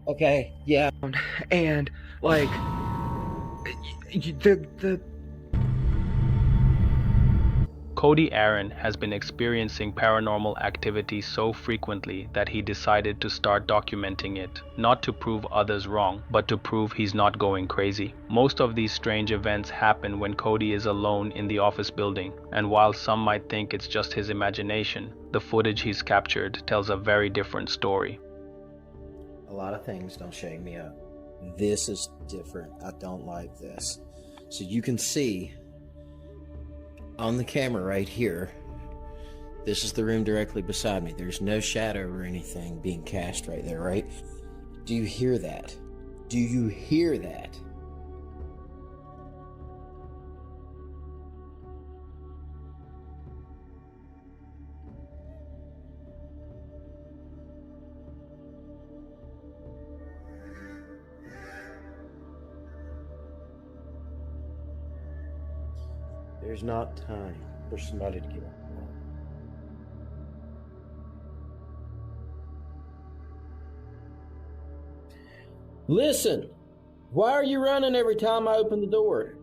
Okay, yeah, and like the Cody Aaron has been experiencing paranormal activity so frequently that he decided to start documenting it, not to prove others wrong, but to prove he's not going crazy. Most of these strange events happen when Cody is alone in the office building, and while some might think it's just his imagination, the footage he's captured tells a very different story. a lot of things don't shake me up. This is different. I don't like this. So you can see on the camera right here, this is the room directly beside me. There's no shadow or anything being cast right there, right? Do you hear that? Do you hear that? There's not time for somebody to get up. Listen, why are you running every time I open the door?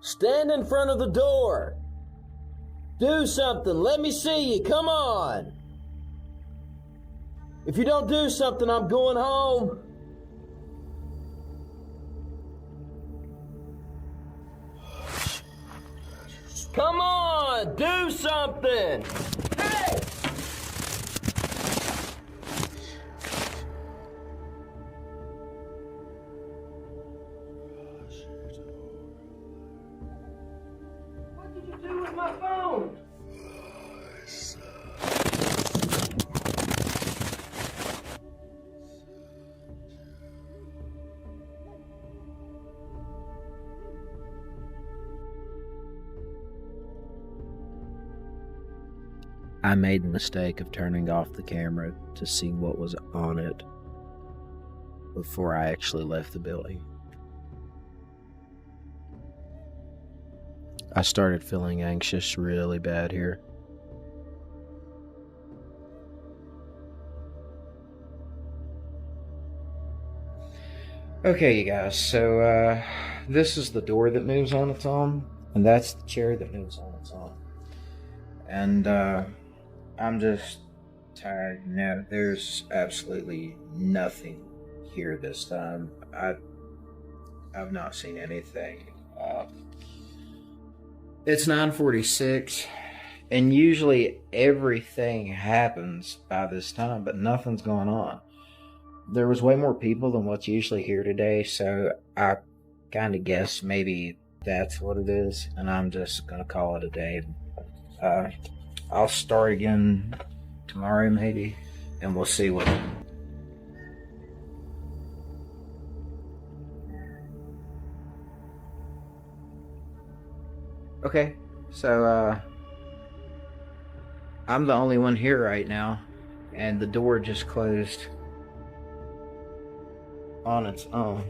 Stand in front of the door. Do something. Let me see you. Come on. If you don't do something, I'm going home. Come on, do something. Hey! What did you do with my phone? I made the mistake of turning off the camera to see what was on it before I actually left the building. I started feeling anxious really bad here. Okay, you guys, so this is the door that moves on its own, and that's the chair that moves on its own. And I'm just tired. No, there's absolutely nothing here this time. I've not seen anything. It's 9:46, and usually everything happens by this time, but nothing's going on. There was way more people than what's usually here today, so I kind of guess maybe that's what it is, and I'm just gonna call it a day. Uh, I'll start again tomorrow, maybe, and we'll see what. Okay, so I'm the only one here right now, and the door just closed on its own.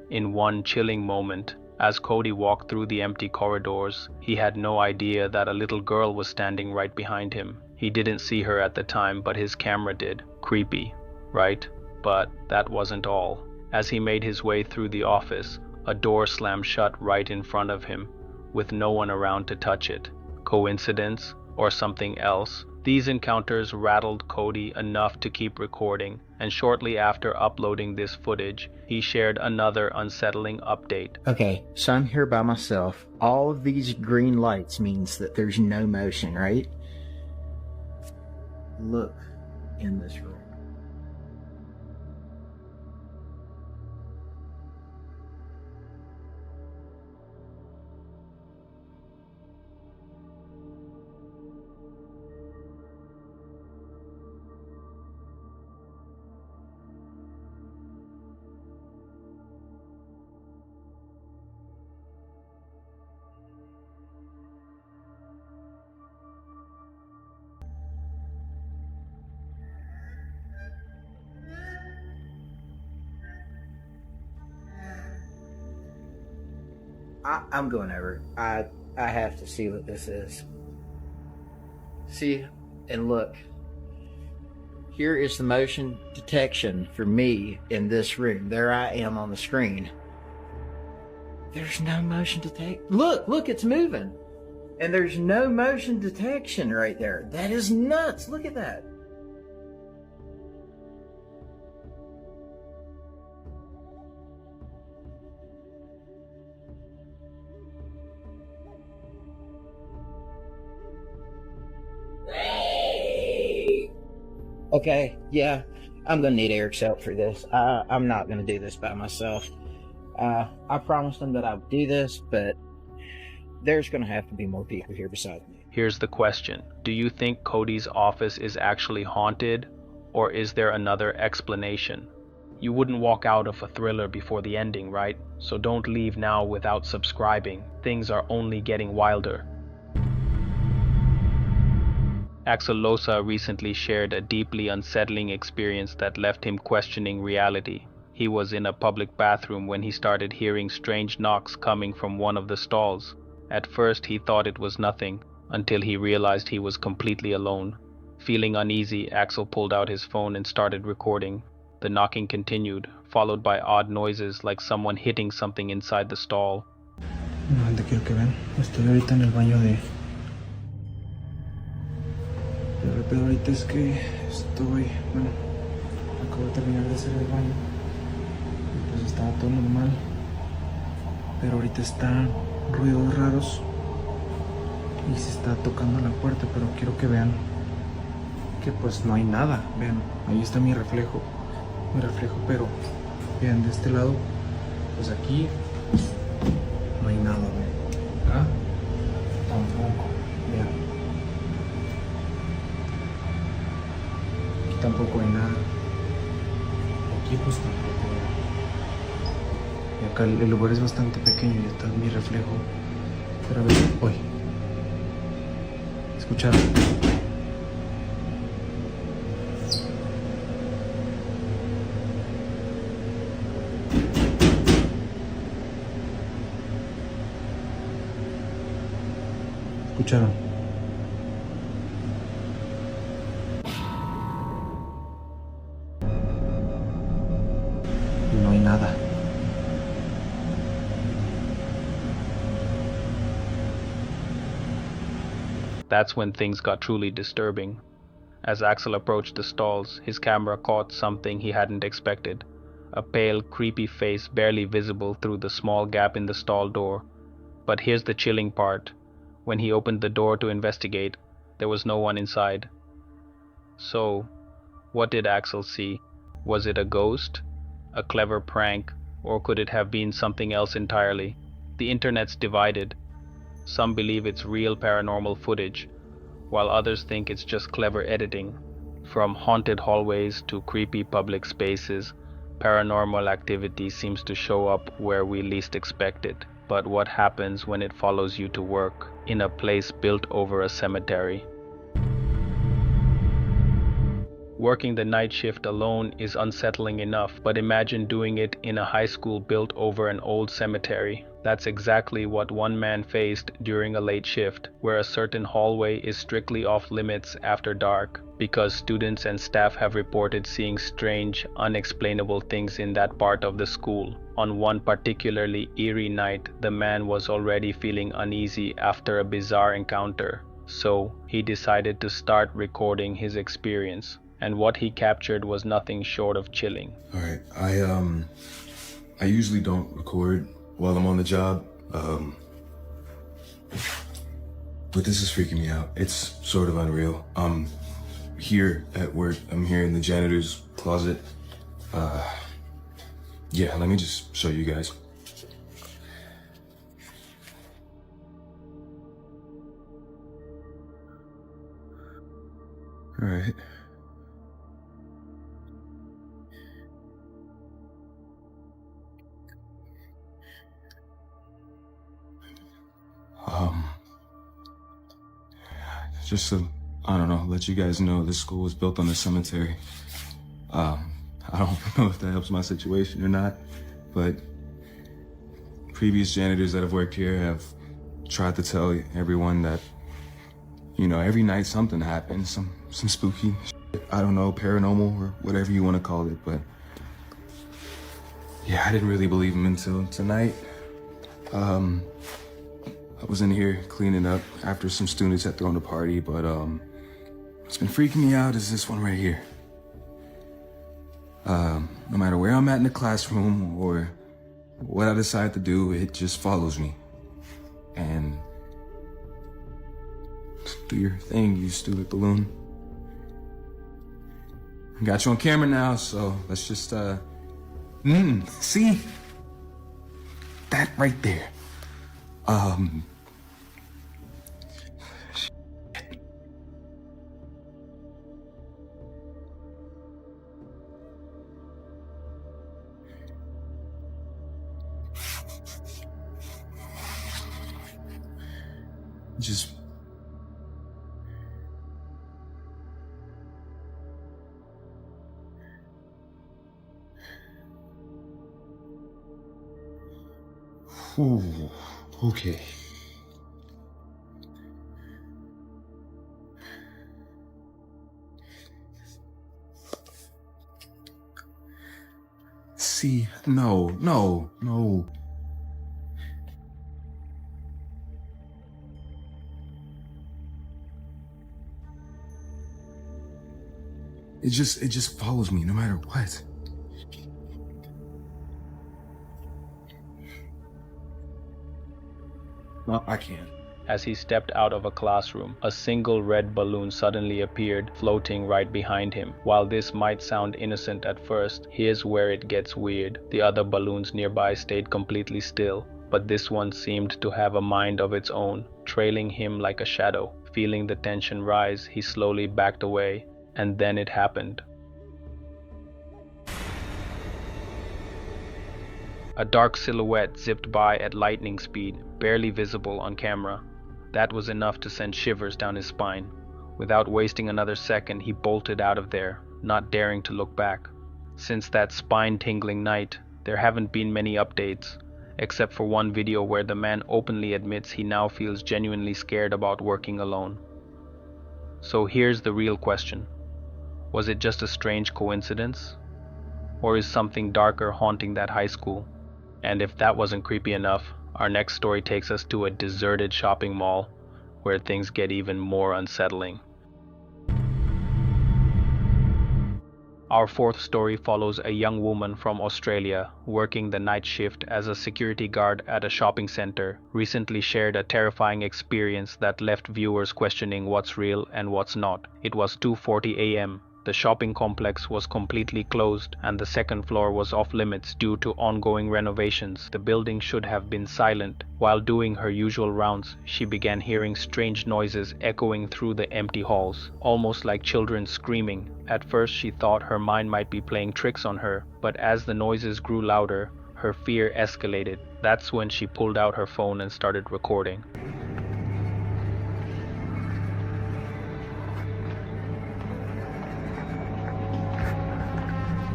In one chilling moment, as Cody walked through the empty corridors, he had no idea that a little girl was standing right behind him. He didn't see her at the time, but his camera did. Creepy, right? But that wasn't all. As he made his way through the office, a door slammed shut right in front of him, with no one around to touch it. Coincidence or something else? These encounters rattled Cody enough to keep recording, and shortly after uploading this footage, he shared another unsettling update. Okay, so I'm here by myself. All of these green lights means that there's no motion, right? Look in this room. I'm going over. I have to see what this is. See, and look. Here is the motion detection for me in this room. There I am on the screen. There's no motion detect. Look, it's moving. And there's no motion detection right there. That is nuts. Look at that. Okay, yeah, I'm gonna need Eric's help for this. I'm not gonna do this by myself. I promised him that I would do this, but there's gonna have to be more people here besides me. Here's the question. Do you think Cody's office is actually haunted, or is there another explanation? You wouldn't walk out of a thriller before the ending, right? So don't leave now without subscribing. Things are only getting wilder. Axel Losa recently shared a deeply unsettling experience that left him questioning reality. He was in a public bathroom when he started hearing strange knocks coming from one of the stalls. At first he thought it was nothing, until he realized he was completely alone. Feeling uneasy, Axel pulled out his phone and started recording. The knocking continued, followed by odd noises like someone hitting something inside the stall. No, te quiero que vean. Estoy ahorita en el baño de... El pedo ahorita es que bueno, acabo de terminar de hacer el baño y pues estaba todo normal, pero ahorita están ruidos raros y se está tocando la puerta, pero quiero que vean que pues no hay nada. Vean, ahí está mi reflejo, pero vean de este lado, pues aquí no hay nada, vean. ¿Ah? Tampoco, vean. Tampoco hay nada. Aquí pues tampoco. Y acá el lugar es bastante pequeño y está mi reflejo. Pero a ver, uy. ¿Escucharon? ¿Escucharon? No hay nada. That's when things got truly disturbing. As Axel approached the stalls, his camera caught something he hadn't expected. A pale, creepy face barely visible through the small gap in the stall door. But here's the chilling part. When he opened the door to investigate, there was no one inside. So, what did Axel see? Was it a ghost? A clever prank? Or could it have been something else entirely? The internet's divided. Some believe it's real paranormal footage, while others think it's just clever editing. From haunted hallways to creepy public spaces, paranormal activity seems to show up where we least expect it. But what happens when it follows you to work, in a place built over a cemetery? Working the night shift alone is unsettling enough, but imagine doing it in a high school built over an old cemetery. That's exactly what one man faced during a late shift, where a certain hallway is strictly off limits after dark, because students and staff have reported seeing strange, unexplainable things in that part of the school. On one particularly eerie night, the man was already feeling uneasy after a bizarre encounter, so he decided to start recording his experience. And what he captured was nothing short of chilling. All right, I usually don't record while I'm on the job, but this is freaking me out. It's sort of unreal. Here at work, I'm here in the janitor's closet. Yeah, let me just show you guys. All right. Just to, I don't know, let you guys know this school was built on a cemetery. I don't know if that helps my situation or not, but previous janitors that have worked here have tried to tell everyone that, you know, every night something happens, some spooky shit. I don't know, paranormal or whatever you want to call it, but yeah, I didn't really believe him until tonight. I was in here cleaning up after some students had thrown a party, but what's been freaking me out is this one right here. No matter where I'm at in the classroom or what I decide to do, it just follows me. And do your thing, you stupid balloon. I got you on camera now, so let's just, see? That right there. Just ooh, okay. See, no. It just follows me no matter what. No, I can't. As he stepped out of a classroom, a single red balloon suddenly appeared, floating right behind him. While this might sound innocent at first, here's where it gets weird. The other balloons nearby stayed completely still, but this one seemed to have a mind of its own, trailing him like a shadow. Feeling the tension rise, he slowly backed away, and then it happened. A dark silhouette zipped by at lightning speed, barely visible on camera. That was enough to send shivers down his spine. Without wasting another second, he bolted out of there, not daring to look back. Since that spine-tingling night, there haven't been many updates, except for one video where the man openly admits he now feels genuinely scared about working alone. So here's the real question. Was it just a strange coincidence? Or is something darker haunting that high school? And if that wasn't creepy enough, our next story takes us to a deserted shopping mall where things get even more unsettling. Our fourth story follows a young woman from Australia working the night shift as a security guard at a shopping center. Recently shared a terrifying experience that left viewers questioning what's real and what's not. It was 2:40 a.m. The shopping complex was completely closed and the second floor was off limits due to ongoing renovations. The building should have been silent. While doing her usual rounds, she began hearing strange noises echoing through the empty halls, almost like children screaming. At first she thought her mind might be playing tricks on her, but as the noises grew louder, her fear escalated. That's when she pulled out her phone and started recording.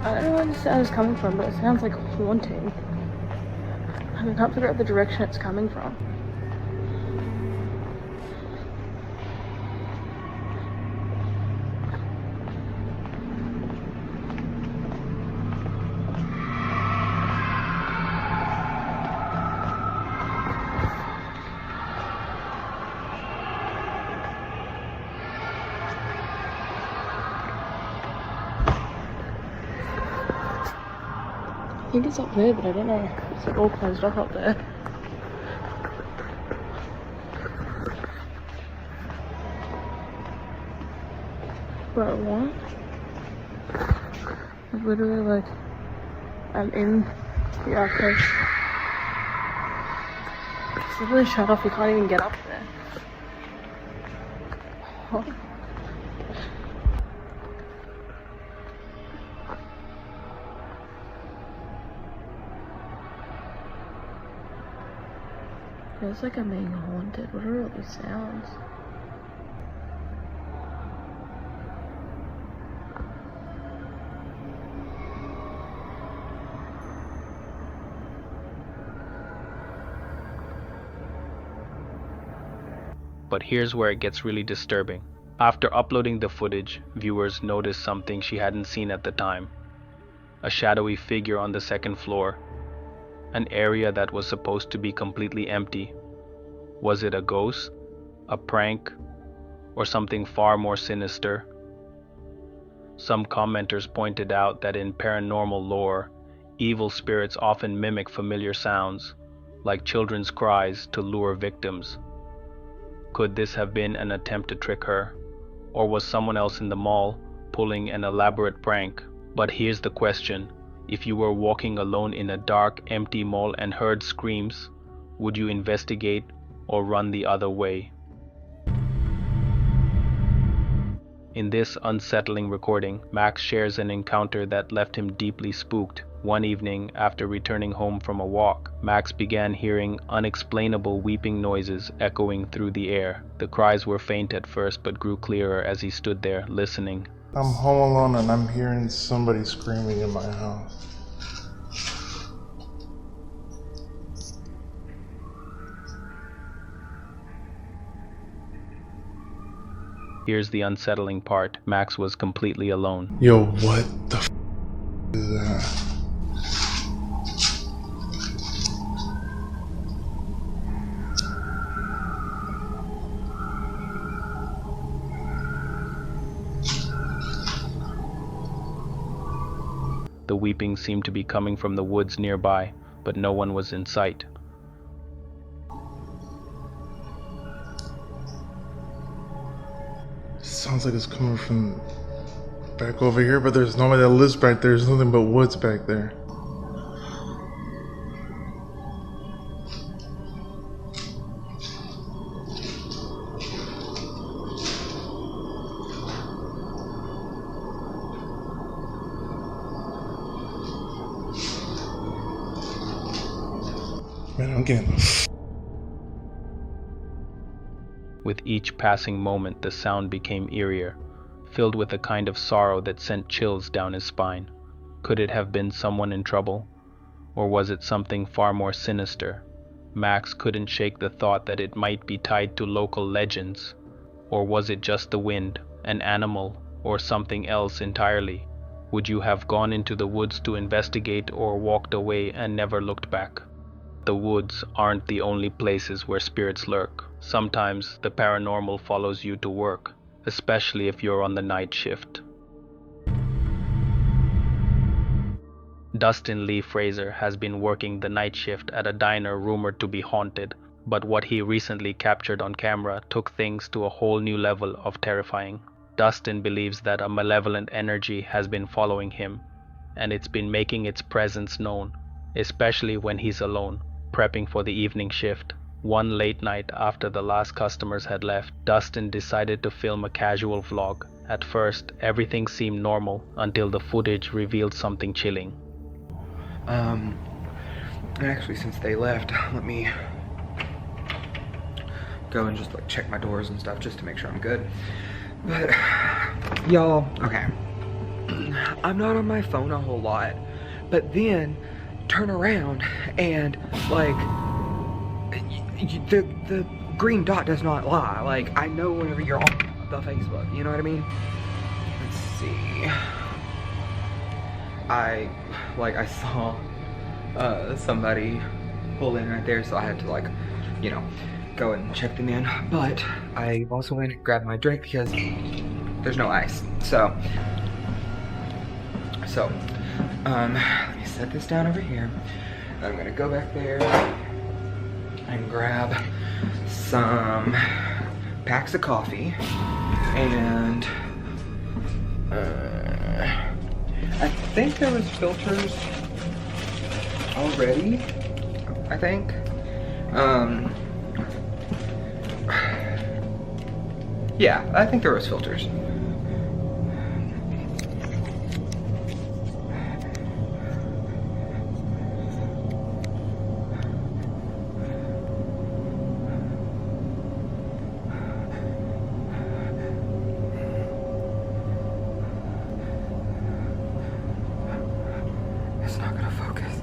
I don't know where the sound is coming from, but it sounds like haunting. I can't figure out the direction it's coming from. I think it's up there, but I don't know. It's all closed off up there. Bro, what? Like, literally, like, I'm in the arcade. It's literally shut off, you can't even get up there. What? Feels like I'm being haunted. What are all these sounds? But here's where it gets really disturbing. After uploading the footage, viewers noticed something she hadn't seen at the time. A shadowy figure on the second floor, an area that was supposed to be completely empty. Was it a ghost, a prank, or something far more sinister? Some commenters pointed out that in paranormal lore, evil spirits often mimic familiar sounds, like children's cries, to lure victims. Could this have been an attempt to trick her? Or was someone else in the mall pulling an elaborate prank? But here's the question. If you were walking alone in a dark, empty mall and heard screams, would you investigate or run the other way? In this unsettling recording, Max shares an encounter that left him deeply spooked. One evening, after returning home from a walk, Max began hearing unexplainable weeping noises echoing through the air. The cries were faint at first but grew clearer as he stood there, listening. I'm home alone and I'm hearing somebody screaming in my house. Here's the unsettling part. Max was completely alone. Yo, what the is that? The weeping seemed to be coming from the woods nearby, but no one was in sight. Sounds like it's coming from back over here, but there's nobody that lives back there. There's nothing but woods back there. Man, I'm getting With each passing moment, the sound became eerier, filled with a kind of sorrow that sent chills down his spine. Could it have been someone in trouble? Or was it something far more sinister? Max couldn't shake the thought that it might be tied to local legends. Or was it just the wind, an animal, or something else entirely? Would you have gone into the woods to investigate or walked away and never looked back? The woods aren't the only places where spirits lurk. Sometimes the paranormal follows you to work, especially if you're on the night shift. Dustin Lee Fraser has been working the night shift at a diner rumored to be haunted, but what he recently captured on camera took things to a whole new level of terrifying. Dustin believes that a malevolent energy has been following him, and it's been making its presence known, especially when he's alone, prepping for the evening shift. One late night after the last customers had left, Dustin decided to film a casual vlog. At first, everything seemed normal until the footage revealed something chilling. Actually, since they left, let me go and just check my doors and stuff just to make sure I'm good. But y'all, okay, I'm not on my phone a whole lot, but then turn around and the green dot does not lie. I know whenever you're on the Facebook, you know what I mean? Let's see. I saw somebody pull in right there, so I had to go and check them in. But I also went and grabbed my drink because there's no ice. So let me set this down over here. I'm gonna go back there and grab some packs of coffee and I think there was filters already, I think. Yeah, I think there was filters. It's not gonna focus.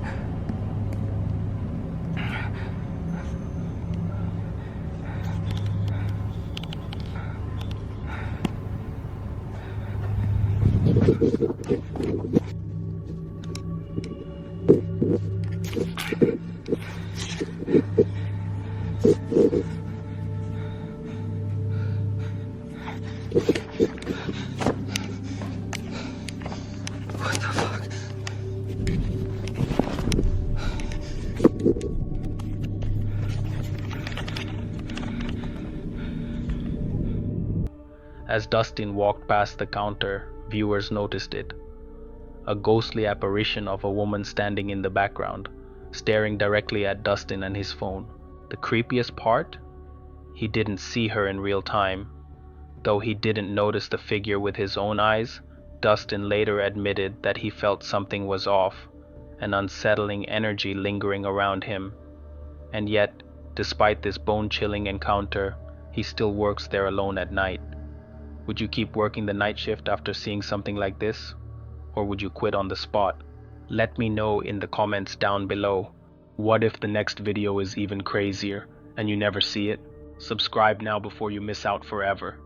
As Dustin walked past the counter, viewers noticed it. A ghostly apparition of a woman standing in the background, staring directly at Dustin and his phone. The creepiest part? He didn't see her in real time. Though he didn't notice the figure with his own eyes, Dustin later admitted that he felt something was off, an unsettling energy lingering around him. And yet, despite this bone-chilling encounter, he still works there alone at night. Would you keep working the night shift after seeing something like this? Or would you quit on the spot? Let me know in the comments down below. What if the next video is even crazier and you never see it? Subscribe now before you miss out forever.